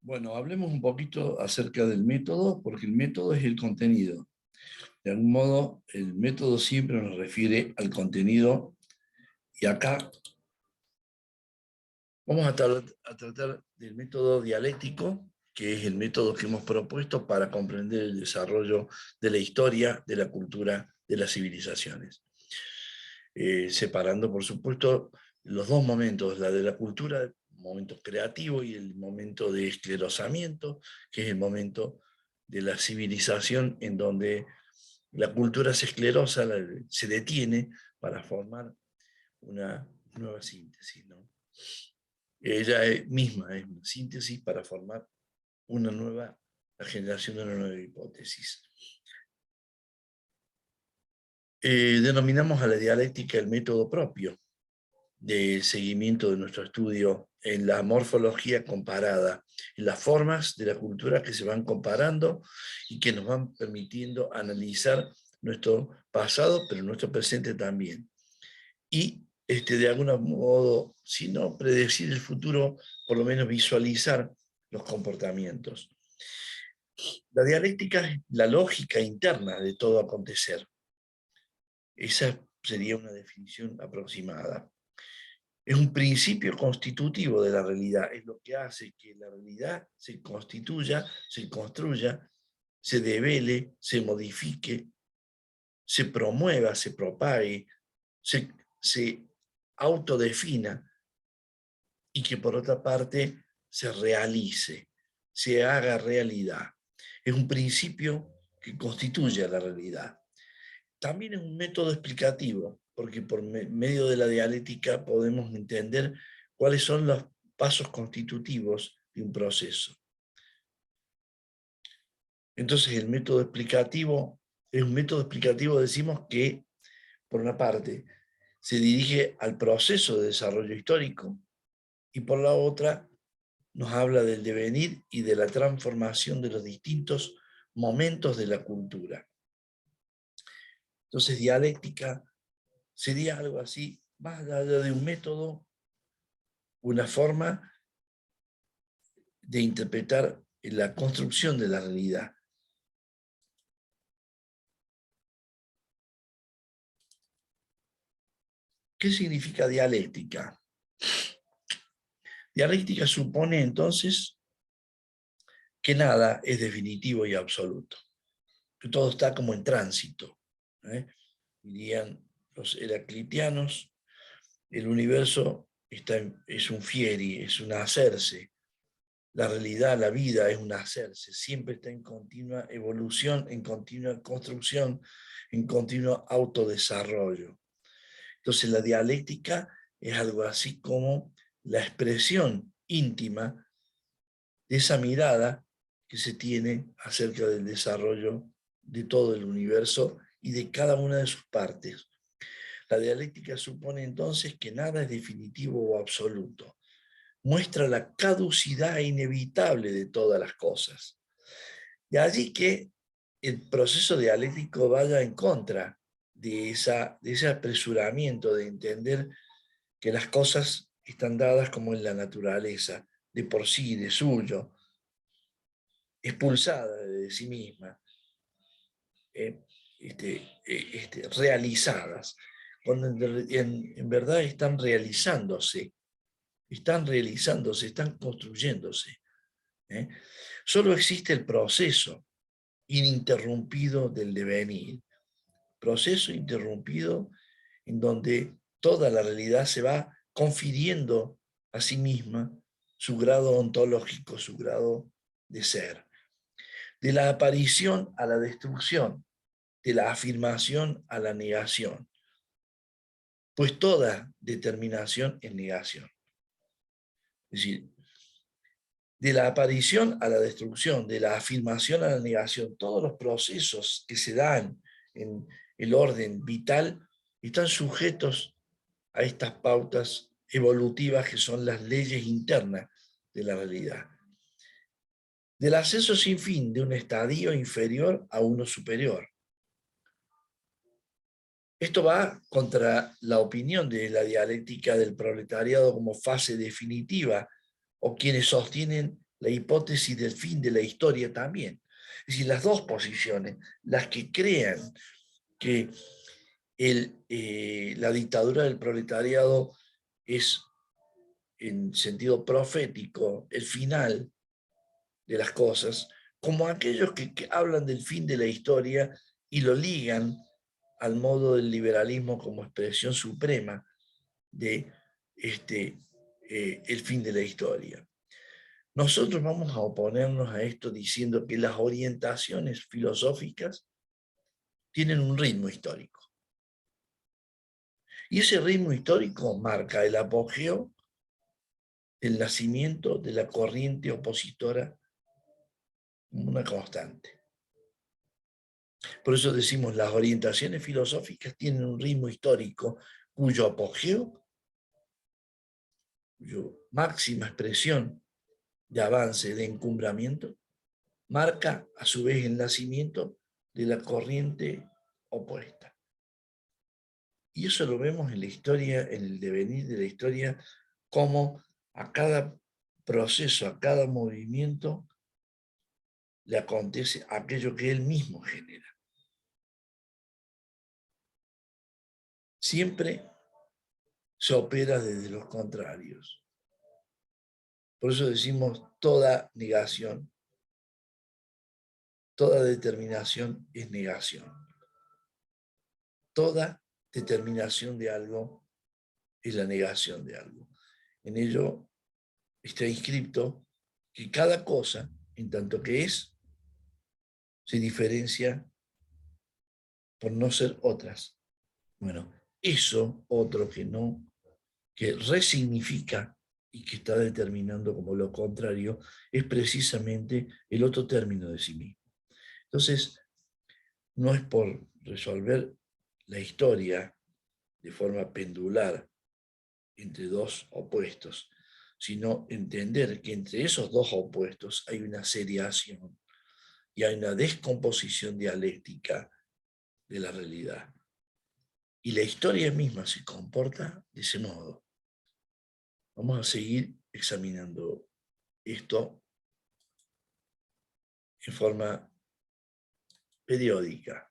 Bueno, hablemos un poquito acerca del método, porque el método es el contenido. De algún modo, el método siempre nos refiere al contenido, y acá vamos a tratar del método dialéctico, que es el método que hemos propuesto para comprender el desarrollo de la historia, de la cultura, de las civilizaciones. Separando, por supuesto, los dos momentos, la de la cultura, el momento creativo, y el momento de esclerosamiento, que es el momento de la civilización, en donde la cultura se esclerosa, se detiene para formar una nueva síntesis, ¿no? Ella misma es una síntesis para formar la generación de una nueva hipótesis. Denominamos a la dialéctica el método propio de seguimiento de nuestro estudio en la morfología comparada, en las formas de la cultura que se van comparando y que nos van permitiendo analizar nuestro pasado, pero nuestro presente también. Y de algún modo, si no predecir el futuro, por lo menos visualizar los comportamientos. La dialéctica es la lógica interna de todo acontecer. Esa sería una definición aproximada. Es un principio constitutivo de la realidad, es lo que hace que la realidad se constituya, se construya, se devele, se modifique, se promueva, se propague, se autodefina, y que por otra parte se realice, se haga realidad. Es un principio que constituye a la realidad. También es un método explicativo, porque por medio de la dialéctica podemos entender cuáles son los pasos constitutivos de un proceso. Entonces el método explicativo es un método explicativo, decimos que, por una parte, se dirige al proceso de desarrollo histórico, y por la otra nos habla del devenir y de la transformación de los distintos momentos de la cultura. Entonces, dialéctica sería algo así, más allá de un método, una forma de interpretar la construcción de la realidad. ¿Qué significa dialéctica? Dialéctica supone entonces que nada es definitivo y absoluto, que todo está como en tránsito. Dirían los heraclitianos, el universo es un fieri, es un hacerse. La realidad, la vida es un hacerse, siempre está en continua evolución, en continua construcción, en continuo autodesarrollo. Entonces la dialéctica es algo así como la expresión íntima de esa mirada que se tiene acerca del desarrollo de todo el universo y de cada una de sus partes. La dialéctica supone entonces que nada es definitivo o absoluto. Muestra la caducidad inevitable de todas las cosas. De allí que el proceso dialéctico vaya en contra de ese apresuramiento de entender que las cosas están dadas como en la naturaleza, de por sí, de suyo, expulsada de sí misma, realizadas, cuando en verdad están realizándose, están construyéndose. Solo existe el proceso ininterrumpido del devenir, proceso interrumpido en donde toda la realidad se va confiriendo a sí misma su grado ontológico, su grado de ser. De la aparición a la destrucción, de la afirmación a la negación, pues toda determinación es negación. Es decir, de la aparición a la destrucción, de la afirmación a la negación, todos los procesos que se dan en el orden vital están sujetos a estas pautas evolutivas que son las leyes internas de la realidad. Del ascenso sin fin de un estadio inferior a uno superior. Esto va contra la opinión de la dialéctica del proletariado como fase definitiva, o quienes sostienen la hipótesis del fin de la historia también. Es decir, las dos posiciones, las que crean que la dictadura del proletariado es, en sentido profético, el final de las cosas, como aquellos que hablan del fin de la historia y lo ligan al modo del liberalismo como expresión suprema de el fin de la historia. Nosotros vamos a oponernos a esto diciendo que las orientaciones filosóficas tienen un ritmo histórico. Y ese ritmo histórico marca el apogeo del nacimiento de la corriente opositora como una constante. Por eso decimos, las orientaciones filosóficas tienen un ritmo histórico cuyo apogeo, cuya máxima expresión de avance, de encumbramiento, marca a su vez el nacimiento de la corriente opuesta. Y eso lo vemos en la historia, en el devenir de la historia, como a cada proceso, a cada movimiento, le acontece aquello que él mismo genera. Siempre se opera desde los contrarios. Por eso decimos toda negación, toda determinación es negación. Toda determinación de algo es la negación de algo. En ello está inscrito que cada cosa, en tanto que es, se diferencia por no ser otras. Bueno, eso otro que no, que resignifica y que está determinando como lo contrario, es precisamente el otro término de sí mismo. Entonces, no es por resolver la historia de forma pendular entre dos opuestos, sino entender que entre esos dos opuestos hay una seriación y hay una descomposición dialéctica de la realidad. Y la historia misma se comporta de ese modo. Vamos a seguir examinando esto en forma periódica.